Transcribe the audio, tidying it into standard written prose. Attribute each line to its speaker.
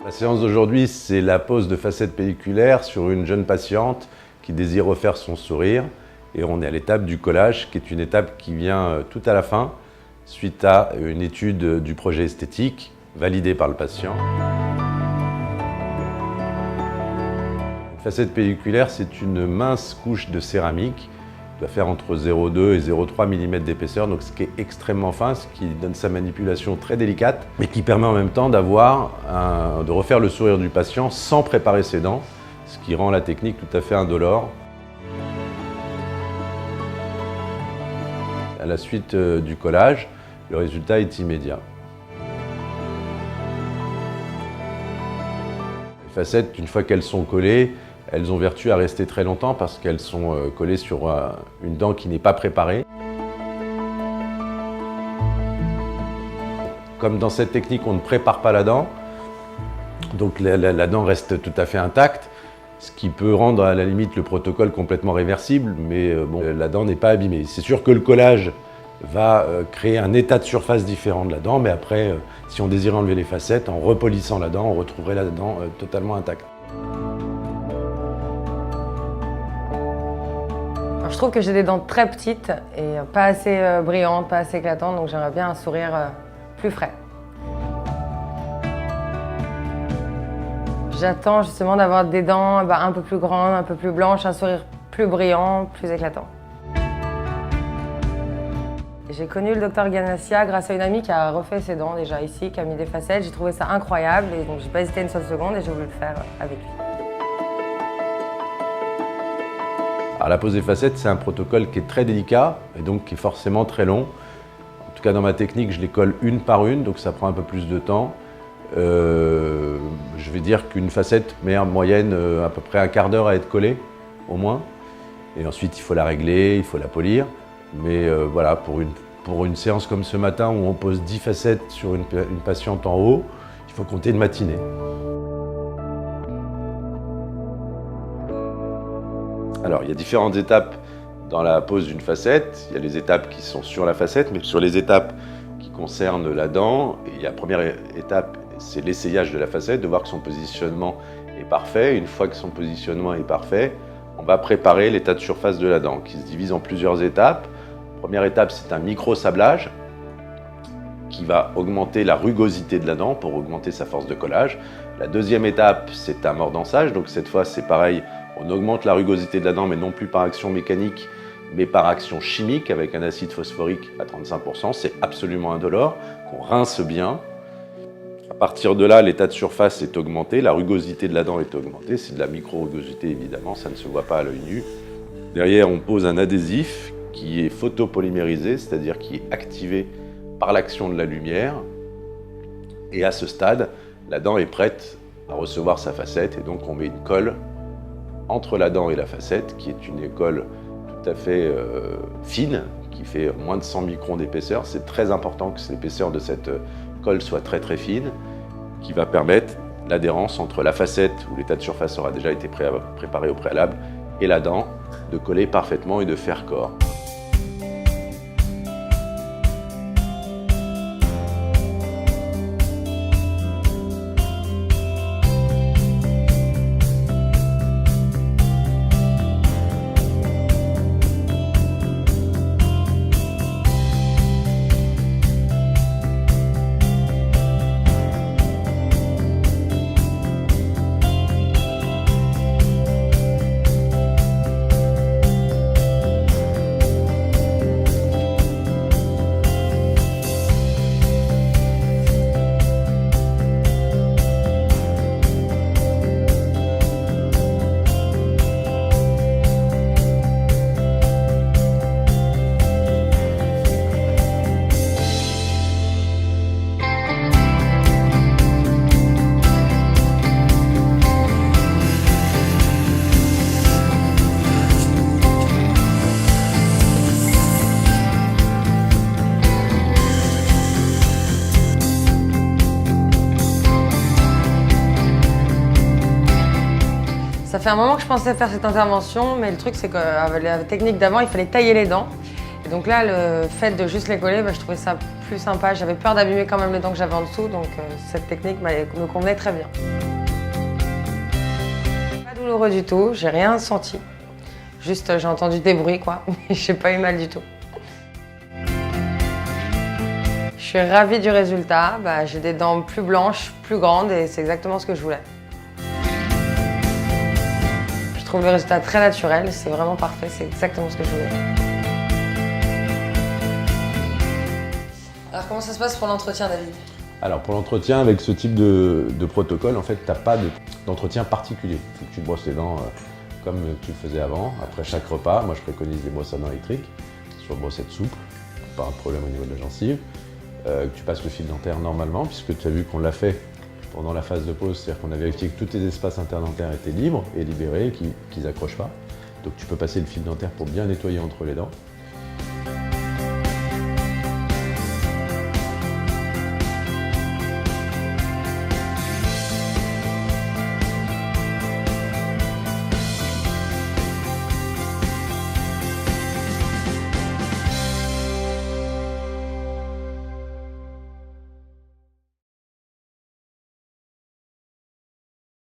Speaker 1: La séance d'aujourd'hui, c'est la pose de facettes pelliculaires sur une jeune patiente qui désire refaire son sourire. Et on est à l'étape du collage, qui est une étape qui vient tout à la fin, suite à une étude du projet esthétique validée par le patient. Une facette pelliculaire, c'est une mince couche de céramique qui doit faire entre 0,2 et 0,3 mm d'épaisseur, donc ce qui est extrêmement fin, ce qui donne sa manipulation très délicate, mais qui permet en même temps de refaire le sourire du patient sans préparer ses dents, ce qui rend la technique tout à fait indolore. À la suite du collage, le résultat est immédiat. Les facettes, une fois qu'elles sont collées, elles ont vertu à rester très longtemps parce qu'elles sont collées sur une dent qui n'est pas préparée. Comme dans cette technique, on ne prépare pas la dent, donc la dent reste tout à fait intacte, ce qui peut rendre à la limite le protocole complètement réversible, mais bon, la dent n'est pas abîmée. C'est sûr que le collage va créer un état de surface différent de la dent, mais après, si on désire enlever les facettes, en repolissant la dent, on retrouverait la dent totalement intacte.
Speaker 2: Je trouve que j'ai des dents très petites et pas assez brillantes, pas assez éclatantes, donc j'aimerais bien un sourire plus frais. J'attends justement d'avoir des dents un peu plus grandes, un peu plus blanches, un sourire plus brillant, plus éclatant. J'ai connu le docteur Ganassia grâce à une amie qui a refait ses dents déjà ici, qui a mis des facettes. J'ai trouvé ça incroyable et donc j'ai pas hésité une seule seconde et j'ai voulu le faire avec lui.
Speaker 1: Alors, la pose des facettes, c'est un protocole qui est très délicat et donc qui est forcément très long. En tout cas, dans ma technique, je les colle une par une, donc ça prend un peu plus de temps. Je vais dire qu'une facette met en moyenne à peu près un quart d'heure à être collée, au moins. Et ensuite, il faut la régler, il faut la polir. Mais voilà, pour une séance comme ce matin où on pose 10 facettes sur une patiente en haut, il faut compter une matinée. Alors, il y a différentes étapes dans la pose d'une facette. Il y a les étapes qui sont sur la facette, mais sur les étapes qui concernent la dent, la première étape, c'est l'essayage de la facette, de voir que son positionnement est parfait. Une fois que son positionnement est parfait, on va préparer l'état de surface de la dent, qui se divise en plusieurs étapes. Première étape, c'est un micro-sablage qui va augmenter la rugosité de la dent pour augmenter sa force de collage. La deuxième étape, c'est un mordançage. Donc cette fois, c'est pareil, on augmente la rugosité de la dent, mais non plus par action mécanique, mais par action chimique avec un acide phosphorique à 35%. C'est absolument indolore, qu'on rince bien. À partir de là, l'état de surface est augmenté, la rugosité de la dent est augmentée. C'est de la micro-rugosité, évidemment, ça ne se voit pas à l'œil nu. Derrière, on pose un adhésif qui est photopolymérisé, c'est-à-dire qui est activé par l'action de la lumière. Et à ce stade, la dent est prête à recevoir sa facette, et donc on met une colle entre la dent et la facette, qui est une colle tout à fait fine, qui fait moins de 100 microns d'épaisseur. C'est très important que l'épaisseur de cette colle soit très très fine, qui va permettre l'adhérence entre la facette, où l'état de surface aura déjà été préparé au préalable, et la dent, de coller parfaitement et de faire corps.
Speaker 2: Ça fait un moment que je pensais faire cette intervention, mais le truc c'est que la technique d'avant, il fallait tailler les dents. Donc là, le fait de juste les coller, je trouvais ça plus sympa. J'avais peur d'abîmer quand même les dents que j'avais en dessous, donc cette technique me convenait très bien. Pas douloureux du tout, j'ai rien senti. Juste j'ai entendu des bruits quoi, mais j'ai pas eu mal du tout. Je suis ravie du résultat, j'ai des dents plus blanches, plus grandes et c'est exactement ce que je voulais. Je trouve le résultat très naturel, c'est vraiment parfait, c'est exactement ce que je voulais. Alors comment ça se passe pour l'entretien, David?
Speaker 1: Alors pour l'entretien, avec ce type de protocole, en fait, tu n'as pas d'entretien particulier. Il faut que tu te brosses les dents comme tu le faisais avant, après chaque repas. Moi je préconise des brosses à dents électriques, sur brossette souple, pas un problème au niveau de la gencive. Que tu passes le fil dentaire normalement, puisque tu as vu qu'on l'a fait pendant la phase de pause, c'est-à-dire qu'on a vérifié que tous tes espaces interdentaires étaient libres et libérés, qu'ils n'accrochent pas. Donc tu peux passer le fil dentaire pour bien nettoyer entre les dents.